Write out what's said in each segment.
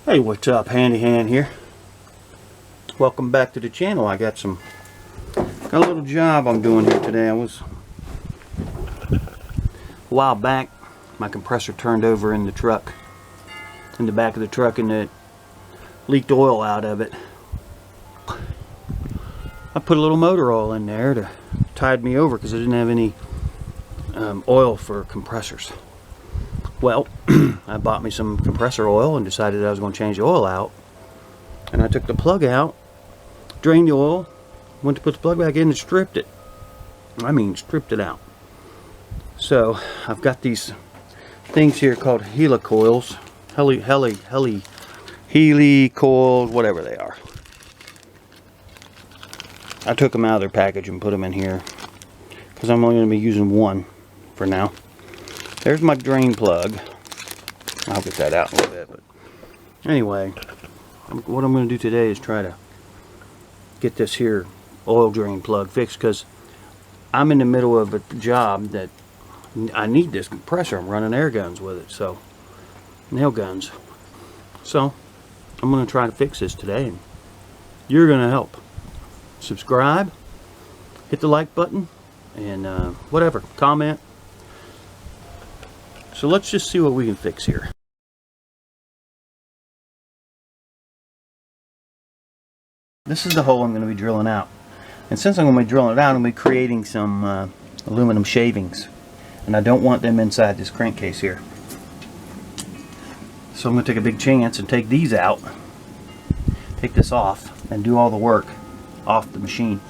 Hey, what's up? Handy Hand here. Welcome back to the channel. I got a little job I'm doing here today. A while back, my compressor turned over in the truck, in the back of the truck, and it leaked oil out of it. I put a little motor oil in there to tide me over because I didn't have any oil for compressors. Well, I bought me some compressor oil and decided I was going to change the oil out. And I took the plug out, drained the oil, went to put the plug back in and stripped it. I mean, stripped it out. So, I've got these things here called HELI-COILS. HELI-COILS, whatever they are. I took them out of their package and put them in here because I'm only going to be using one for now. There's my drain plug. I'll get that out in a little bit. But anyway, what I'm going to do today is try to get this here oil drain plug fixed because I'm in the middle of a job that I need this compressor. I'm running air guns with it, so nail guns. So I'm going to try to fix this today, and you're going to help. Subscribe, hit the like button, and whatever, comment. So let's just see what we can fix here. This is the hole I'm going to be drilling out. And since I'm going to be drilling it out, I'm going to be creating some aluminum shavings. And I don't want them inside this crankcase here. So I'm going to take a big chance and take these out. Take this off and do all the work off the machine.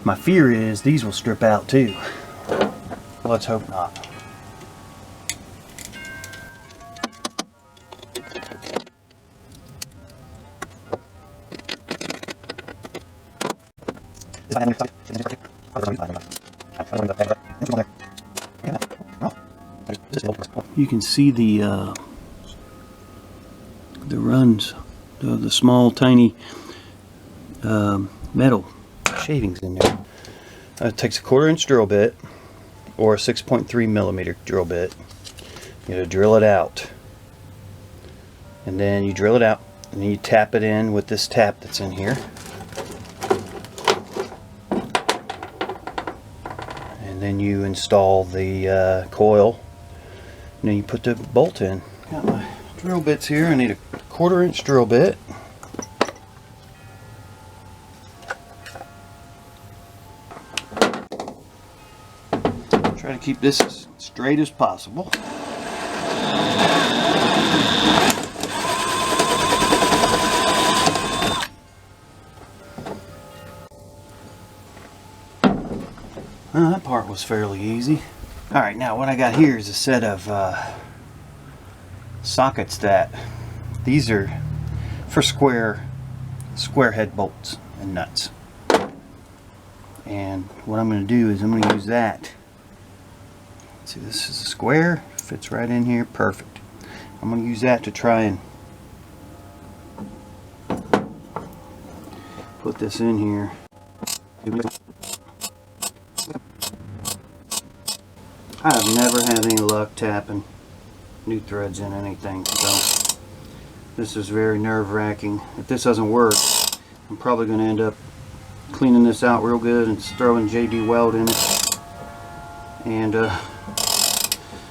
My fear is these will strip out too. Let's hope not. You can see the runs, the small tiny metal shavings in there. It takes a 1/4 inch drill bit or a 6.3 millimeter drill bit. You gotta drill it out, and then you drill it out, and then you tap it in with this tap that's in here. Then you install the coil, and then you put the bolt in. Got my drill bits here. I need a 1/4 inch drill bit. Try to keep this as straight as possible. That part was fairly easy. Alright, now what I got here is a set of sockets that these are for square head bolts and nuts. And what I'm going to do is I'm going to use that. See, this is a square, fits right in here, perfect. I'm going to use that to try and put this in here. I have never had any luck tapping new threads in anything, so this is very nerve-wracking. If this doesn't work, I'm probably going to end up cleaning this out real good and throwing Dewalt in it and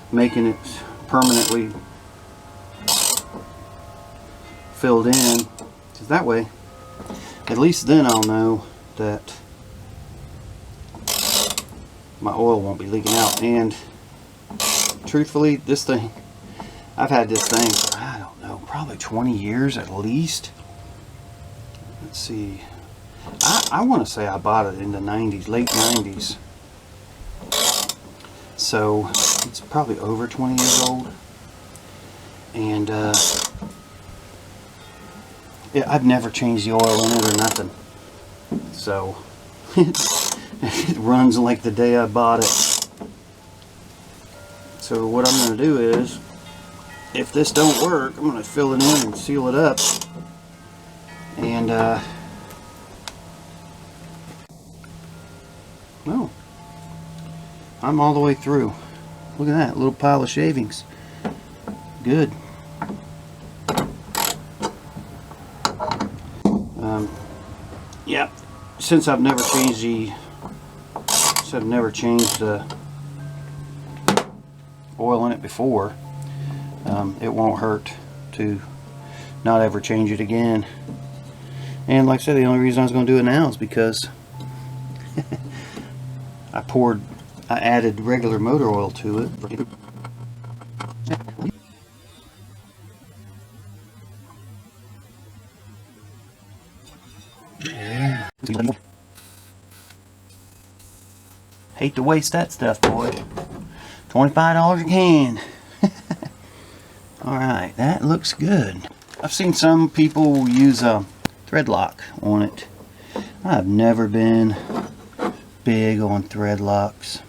making it permanently filled in, because that way, at least then I'll know that my oil won't be leaking out. And truthfully, this thing, I've had this thing for, I don't know, probably 20 years at least. Let's see, I want to say I bought it in the 90s, late 90s, so it's probably over 20 years old. And yeah, I've never changed the oil in it or nothing, so it runs like the day I bought it. So what I'm going to do is, if this don't work, I'm going to fill it in and seal it up. And no, I'm all the way through. Look at that little pile of shavings. Good. Yep. Since I've never changed the oil in it before, it won't hurt to not ever change it again. And like I said, the only reason I was going to do it now is because I added regular motor oil to it. Yeah. Hate to waste that stuff, boy. $25 a can. Alright, that looks good. I've seen some people use a thread lock on it. I've never been big on thread locks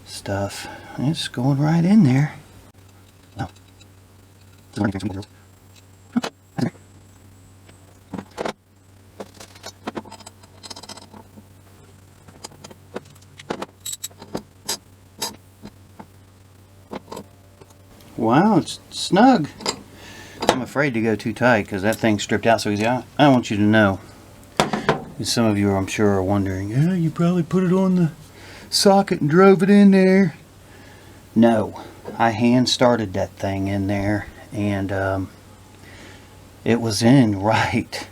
stuff. It's going right in there. Wow, it's snug. I'm afraid to go too tight because that thing stripped out so easy. I want you to know, some of you I'm sure are wondering, yeah, you probably put it on the socket and drove it in there. No, I hand started that thing in there, and it was in right.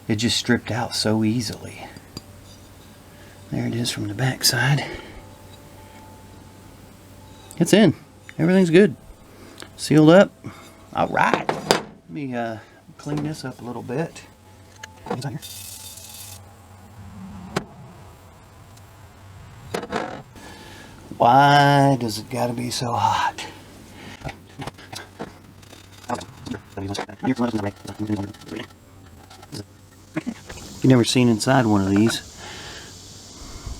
It just stripped out so easily. There it is from the back side. It's in. Everything's good. Sealed up. Alright. Let me clean this up a little bit. Why does it gotta be so hot? You've never seen inside one of these.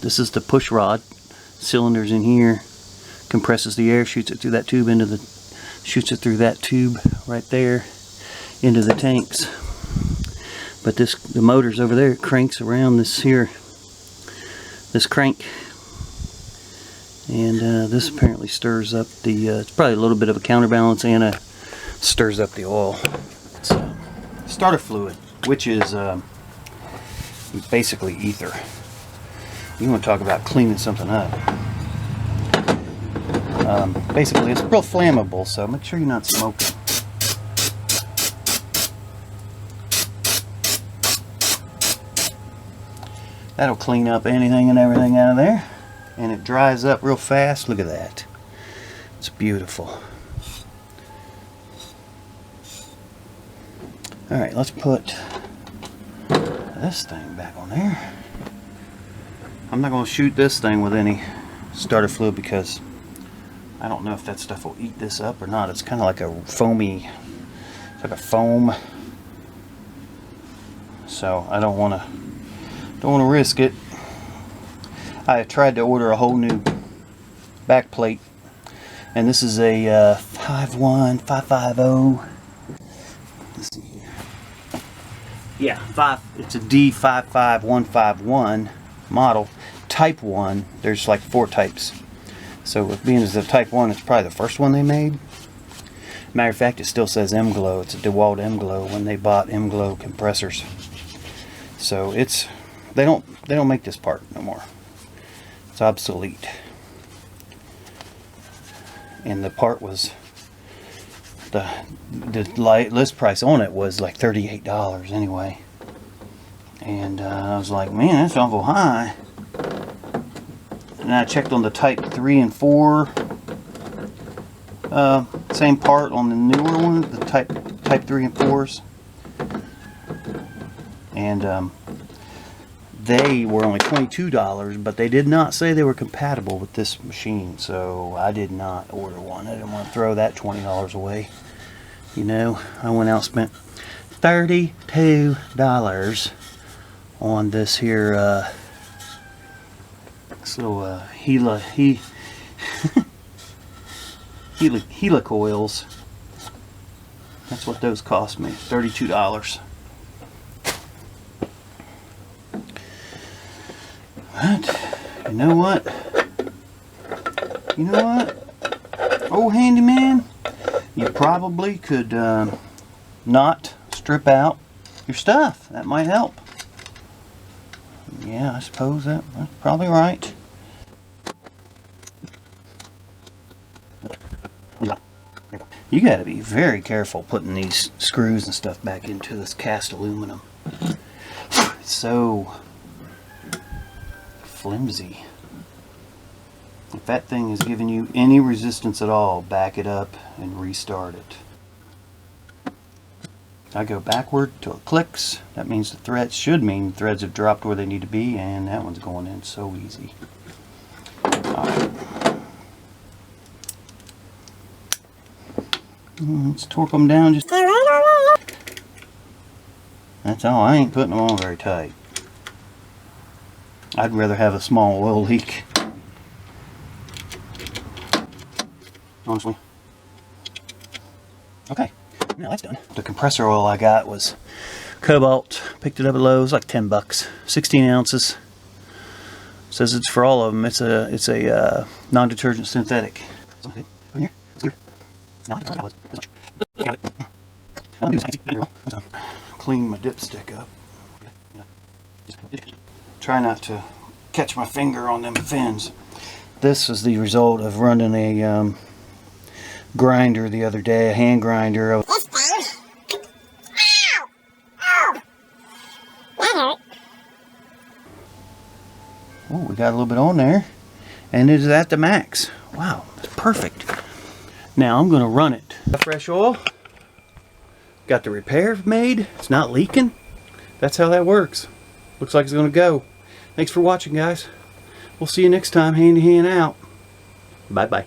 This is the push rod. Cylinders in here. Compresses the air, shoots it through that tube shoots it through that tube right there into the tanks. But the motor's over there. It cranks around this crank, and this apparently stirs up the. It's probably a little bit of a counterbalance, and stirs up the oil. It's starter fluid, which is basically ether. You want to talk about cleaning something up? Basically, it's real flammable, so make sure you're not smoking. That'll clean up anything and everything out of there, and it dries up real fast. Look at that. It's beautiful. Alright, let's put this thing back on there. I'm not going to shoot this thing with any starter fluid because I don't know if that stuff will eat this up or not. It's kind of like a foamy, it's like a foam. So I don't want to risk it. I tried to order a whole new back plate, and this is a 51550. Let's see here. Yeah, it's a D55151 model, Type 1. There's like 4 types. So with being as the Type 1, it's probably the first one they made. Matter of fact, it still says M-Glow. It's a Dewalt M-Glow when they bought M-Glow compressors. So they don't make this part no more. It's obsolete. And the part was the list price on it was like $38 anyway. And I was like, man, that's awful high. And I checked on the Type 3 and 4, same part on the newer one, the Type 3 and 4s, and they were only $22, but they did not say they were compatible with this machine, so I did not order one. I didn't want to throw that $20 away. You know, I went out and spent $32 on this here HELI-COILS. That's what those cost me, $32. But you know what? Oh, handyman, you probably could not strip out your stuff. That might help. Yeah, I suppose that's probably right. You got to be very careful putting these screws and stuff back into this cast aluminum. It's so flimsy. If that thing is giving you any resistance at all, back it up and restart it. I go backward till it clicks. That means the threads should mean the threads have dropped where they need to be, and that one's going in so easy. Alright. Let's torque them down just. That's all. I ain't putting them on very tight. I'd rather have a small oil leak, honestly. Okay, now that's done. The compressor oil I got was Cobalt. Picked it up at Lowe's, like 10 bucks. 16 ounces. Says it's for all of them. It's a non-detergent synthetic. Clean my dipstick up. Try not to catch my finger on them fins. This is the result of running a grinder the other day, a hand grinder. Oh, we got a little bit on there, and it is at the max. Wow, it's perfect. Now I'm going to run it. Fresh oil. Got the repair made. It's not leaking. That's how that works. Looks like it's going to go. Thanks for watching, guys. We'll see you next time. Handy hand out. Bye-bye.